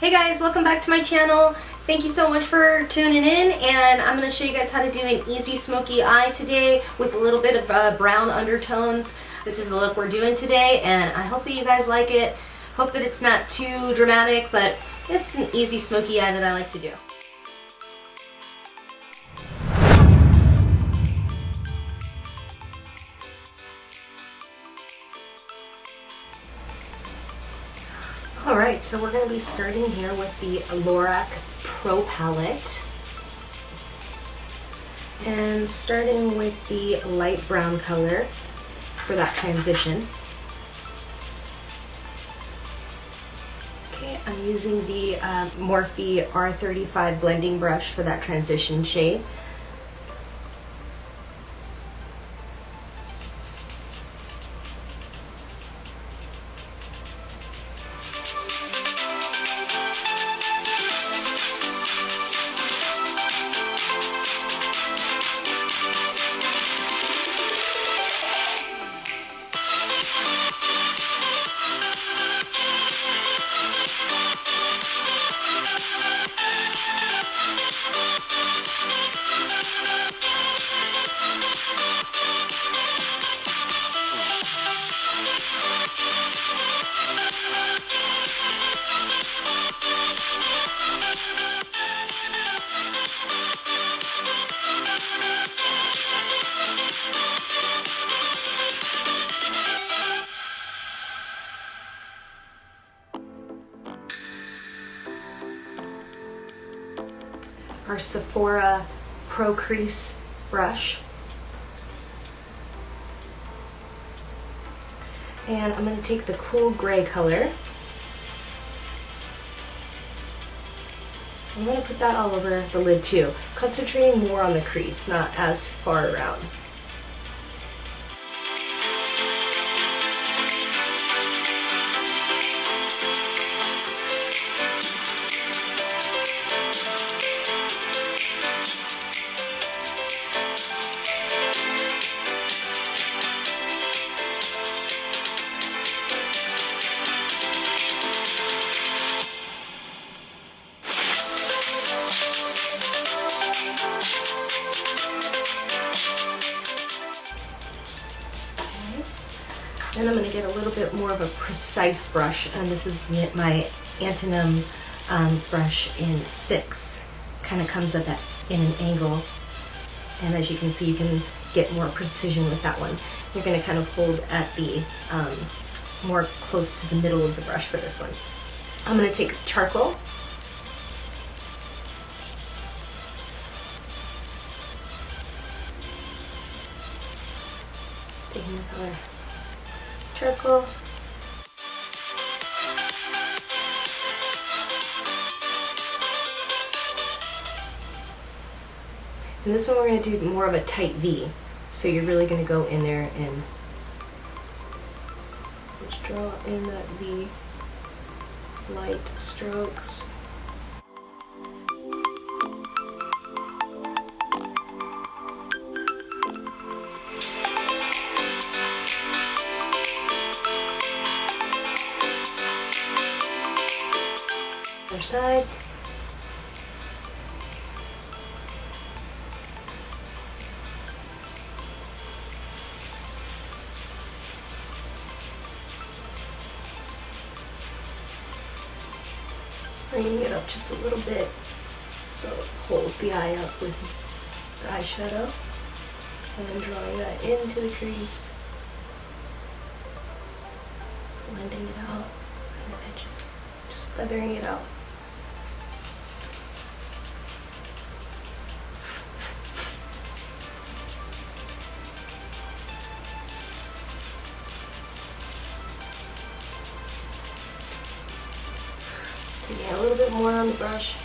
Hey guys, welcome back to my channel. Thank you so much for tuning in, and I'm going to show you guys how to do an easy smoky eye today with a little bit of brown undertones. This is the look we're doing today, and I hope that you guys like it. Hope that it's not too dramatic, but it's an easy smoky eye that I like to do. Alright, so we're going to be starting here with the Lorac Pro Palette. And starting with the light brown color for that transition. Okay, I'm using the Morphe R35 blending brush for that transition shade. Our Sephora Pro Crease brush. And I'm going to take the cool gray color. I'm going to put that all over the lid too, concentrating more on the crease, not as far around. Then I'm going to get a little bit more of a precise brush, and this is my Antonym brush in 6. Kind of comes up in an angle, and as you can see, you can get more precision with that one. You're going to kind of hold at the more close to the middle of the brush for this one. I'm going to take charcoal. Taking the color charcoal. And this one we're going to do more of a tight V. So you're really going to go in there and just draw in that V, light strokes. Other side. Bringing it up just a little bit so it pulls the eye up with the eyeshadow, and then drawing that into the crease, blending it out on the edges, just feathering it out. Taking a little bit more on the brush.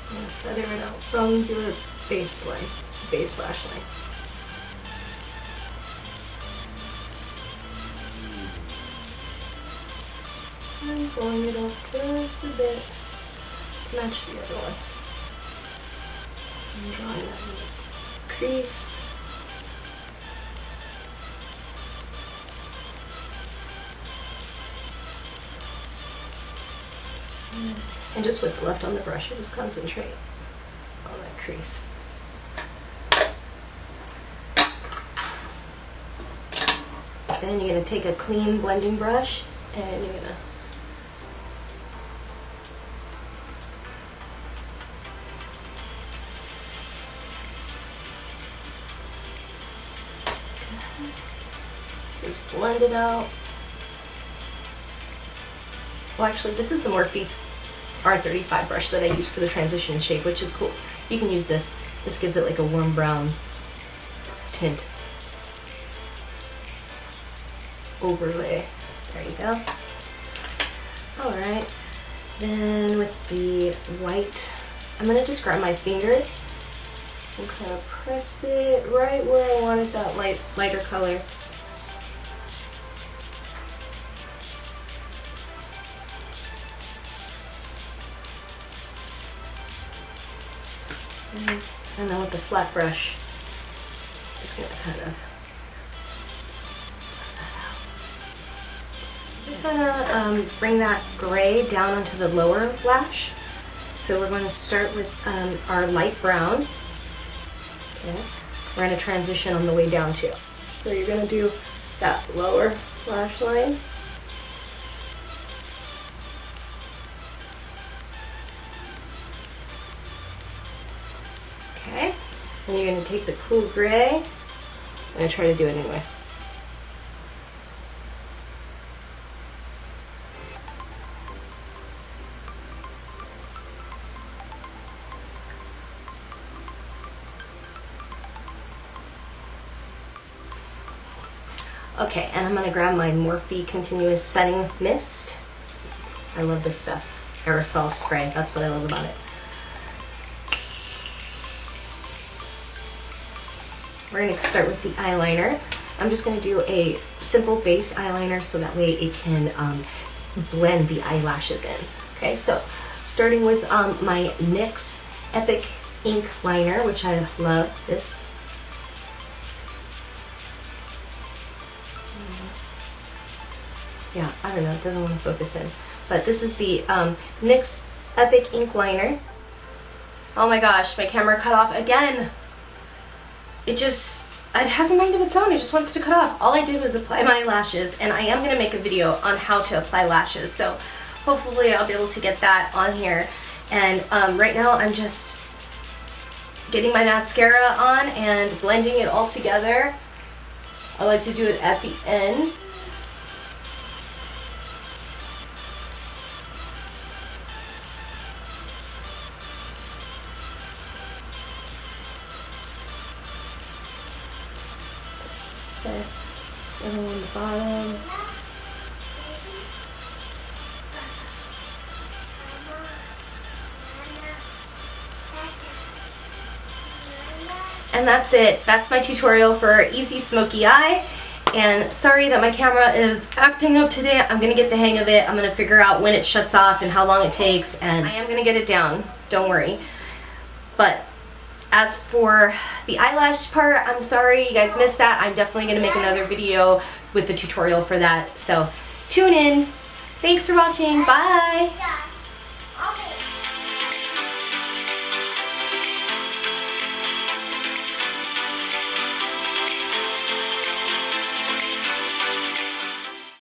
And feather it out from the base line, base lash line. And pulling it up just a bit to match the other one. And drawing that in the crease. And just what's left on the brush, just concentrate on that crease. Then you're going to take a clean blending brush and you're going to just blend it out. Well, actually, this is the Morphe R35 brush that I use for the transition shape, which is cool. You can use this. This gives it like a warm brown tint. Overlay. There you go. Alright. Then with the white, I'm going to just grab my finger and kind of press it right where I wanted that lighter color. And then with the flat brush, just gonna kind of just gonna bring that gray down onto the lower lash. So we're going to start with our light brown. Okay. We're going to transition on the way down too. So you're going to do that lower lash line. Okay, and you're going to take the cool gray. I'm going to try to do it anyway. Okay, and I'm going to grab my Morphe Continuous Setting Mist. I love this stuff. Aerosol spray, that's what I love about it. We're going to start with the eyeliner. I'm just going to do a simple base eyeliner so that way it can blend the eyelashes in. Okay, so starting with my NYX Epic Ink Liner, which I love this. Yeah, I don't know, it doesn't want to focus in. But this is the NYX Epic Ink Liner. Oh my gosh, my camera cut off again. It has a mind of its own. It just wants to cut off. All I did was apply my lashes, and I am going to make a video on how to apply lashes. So hopefully I'll be able to get that on here. And right now I'm just getting my mascara on and blending it all together. I like to do it at the end. Okay, and on the bottom. And that's it. That's my tutorial for Easy Smoky Eye. And sorry that my camera is acting up today. I'm going to get the hang of it. I'm going to figure out when it shuts off and how long it takes. And I am going to get it down. Don't worry. But as for the eyelash part, I'm sorry you guys missed that. I'm definitely going to make another video with the tutorial for that. So tune in. Thanks for watching. Bye.